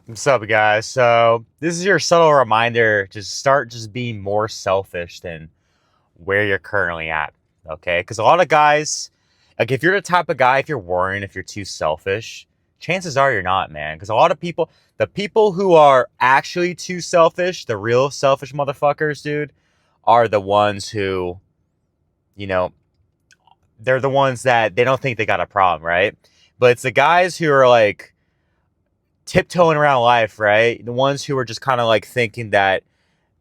What's up, guys? So this is your subtle reminder to start just being more selfish than where you're currently at. Okay? Because a lot of guys, like if you're the type of guy, if you're worrying if you're too selfish, chances are you're not, man. Because a lot of people, the people who are actually too selfish, the real selfish motherfuckers, dude, are the ones who, you know, they're the ones that they don't think they got a problem, right? But it's the guys who are like tiptoeing around life, right? The ones who are just kind of like thinking that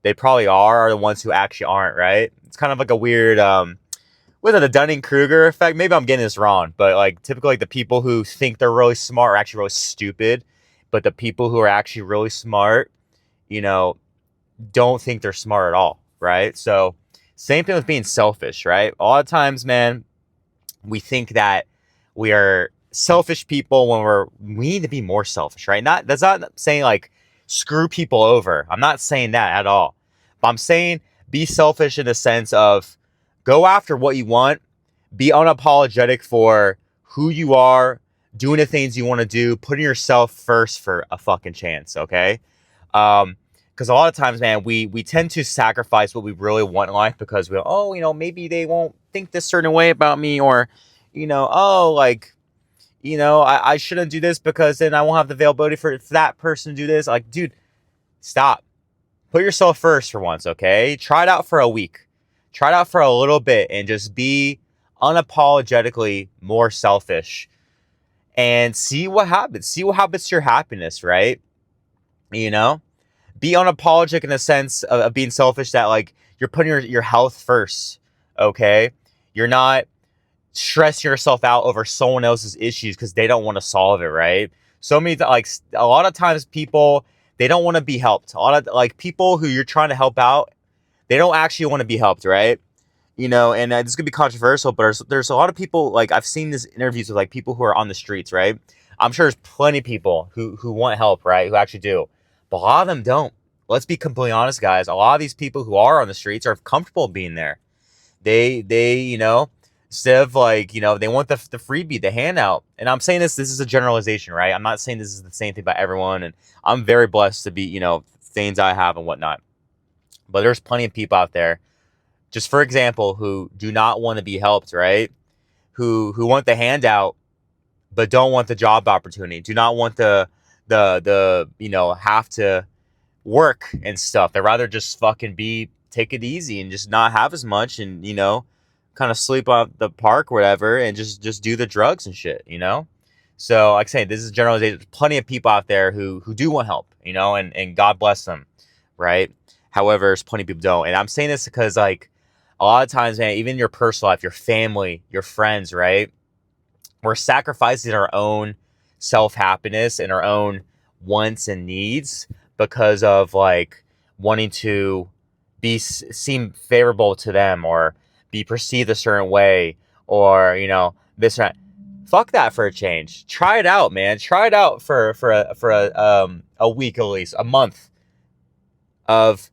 they probably are the ones who actually aren't, right? It's kind of like a weird, was it the Dunning-Kruger effect? Maybe I'm getting this wrong, but like typically like the people who think they're really smart are actually really stupid, but the people who are actually really smart, you know, don't think they're smart at all, right? So same thing with being selfish, right? A lot of times, man, we think that we are selfish people when we need to be more selfish, right? Not that's not saying like screw people over. I'm not saying that at all. But I'm saying be selfish in the sense of go after what you want, be unapologetic for who you are, doing the things you want to do, putting yourself first for a fucking chance, okay? Because a lot of times, man, we tend to sacrifice what we really want in life because we, oh, maybe they won't think this certain way about me, or, oh, like, I shouldn't do this because then I won't have the availability for that person to do this. Like, dude, stop. Put yourself first for once, okay? Try it out for a week. Try it out for a little bit and just be unapologetically more selfish and see what happens. See what happens to your happiness, right? You know? Be unapologetic in the sense of being selfish that like you're putting your health first, okay? You're not stressing yourself out over someone else's issues because they don't want to solve it, right? So many like a lot of times people they don't want to be helped. A lot of like people who you're trying to help out, they don't actually want to be helped, right? And this could be controversial, but there's a lot of people like I've seen these interviews with like people who are on the streets, right? I'm sure there's plenty of people who want help, right? Who actually do, but a lot of them don't. Let's be completely honest, guys. A lot of these people who are on the streets are comfortable being there. They instead of like they want the freebie, the handout. And I'm saying this is a generalization, right? I'm not saying this is the same thing by everyone, and I'm very blessed to be things I have and whatnot. But there's plenty of people out there, just for example, who do not want to be helped, right? Who want the handout but don't want the job opportunity. Do not want the have to work and stuff. They'd rather just fucking take it easy and just not have as much and kind of sleep on the park or whatever and just do the drugs and shit. So like I say, this is generalization. There's plenty of people out there who do want help, and God bless them, right? However, there's plenty of people don't. And I'm saying this because like a lot of times, man, even your personal life, your family, your friends, right? We're sacrificing our own self-happiness and our own wants and needs because of like wanting to seem favorable to them or be perceived a certain way, or this or that. Fuck that for a change. Try it out, man. Try it out for a week, at least a month of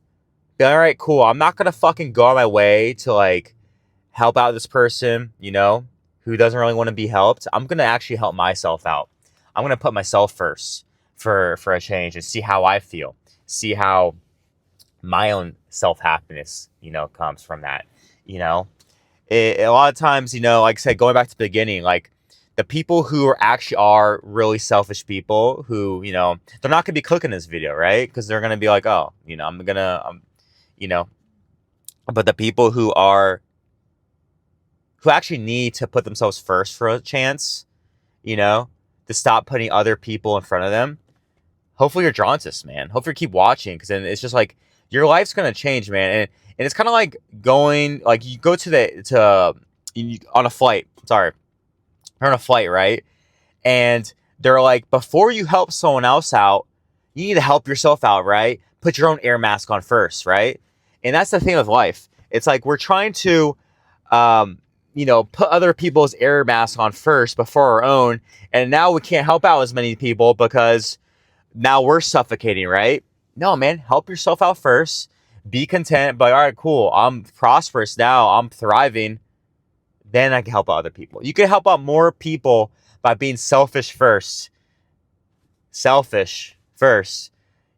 all right, cool. I'm not gonna fucking go on my way to like help out this person, who doesn't really want to be helped. I'm gonna actually help myself out. I'm gonna put myself first for a change and see how I feel. See how my own self happiness, comes from that. You know, a lot of times, like I said, going back to the beginning, like the people who are really selfish people who, they're not gonna be clicking this video, right? Because they're gonna be like, oh, you know, but the people who actually need to put themselves first for a chance, to stop putting other people in front of them. Hopefully you're drawn to this, man. Hopefully you keep watching because then it's just like your life's gonna change, man. And it's kind of like going like you go on a flight. Sorry, you're on a flight, right? And they're like, before you help someone else out, you need to help yourself out, right? Put your own air mask on first, right? And that's the thing with life. It's like we're trying to, put other people's air masks on first before our own. And now we can't help out as many people because now we're suffocating, right? No, man, help yourself out first. Be content. But all right, cool. I'm prosperous now. I'm thriving. Then I can help out other people. You can help out more people by being selfish first. Selfish first,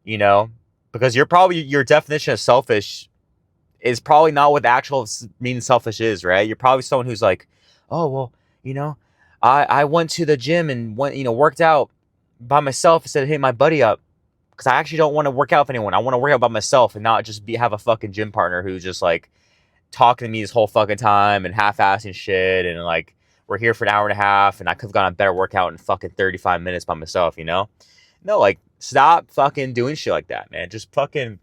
you know, because you're probably your definition of selfish is probably not what the actual meaning selfish is, right? You're probably someone who's like, oh well, you know, I went to the gym and went, worked out by myself instead of hitting my buddy up because I actually don't want to work out with anyone. I want to work out by myself and not just have a fucking gym partner who's just like talking to me this whole fucking time and half-assing shit and like we're here for an hour and a half and I could have gotten a better workout in fucking 35 minutes by myself, you know? No, like stop fucking doing shit like that, man. Just fucking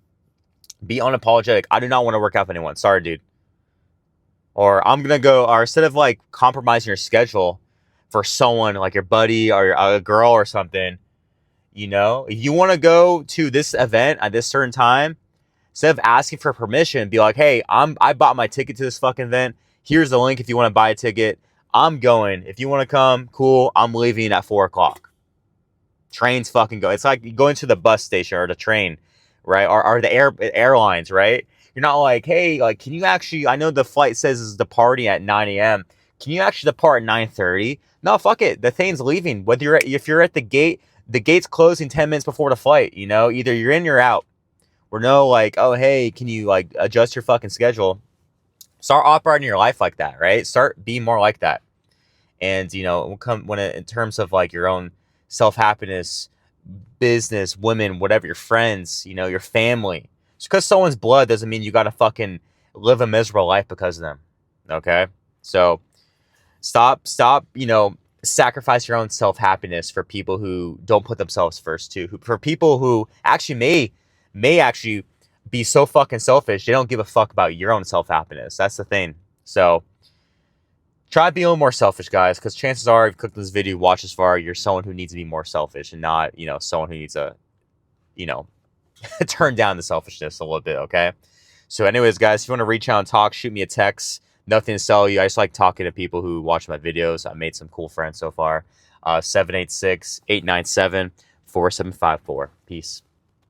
be unapologetic. I do not want to work out with anyone. Sorry, dude. Or I'm gonna go, or instead of like compromising your schedule for someone like your buddy or a girl or something, if you want to go to this event at this certain time, instead of asking for permission, be like, hey, I bought my ticket to this fucking event. Here's the link if you want to buy a ticket. I'm going. If you want to come, cool. I'm leaving at 4:00. Trains fucking go. It's like going to the bus station or the train, right? Or the airlines, right? You're not like, hey, like, can you actually? I know the flight says it's departing at 9 a.m. Can you actually depart at 9:30? No, fuck it. The train's leaving. If you're at the gate's closing 10 minutes before the flight. Either you're in, you're out. We're no like, oh hey, can you like adjust your fucking schedule? Start operating your life like that, right? Start being more like that. And in terms of like your own self-happiness, business, women, whatever, your friends, your family. Just because someone's blood doesn't mean you gotta fucking live a miserable life because of them. Okay? So stop, sacrifice your own self-happiness for people who don't put themselves first too. For people who actually may actually be so fucking selfish, they don't give a fuck about your own self-happiness. That's the thing. So try to be a little more selfish, guys, because chances are, if you click this video, watch this far, you're someone who needs to be more selfish and not, someone who needs to, turn down the selfishness a little bit, okay? So anyways, guys, if you want to reach out and talk, shoot me a text. Nothing to sell you. I just like talking to people who watch my videos. I made some cool friends so far. 786-897-4754. Peace.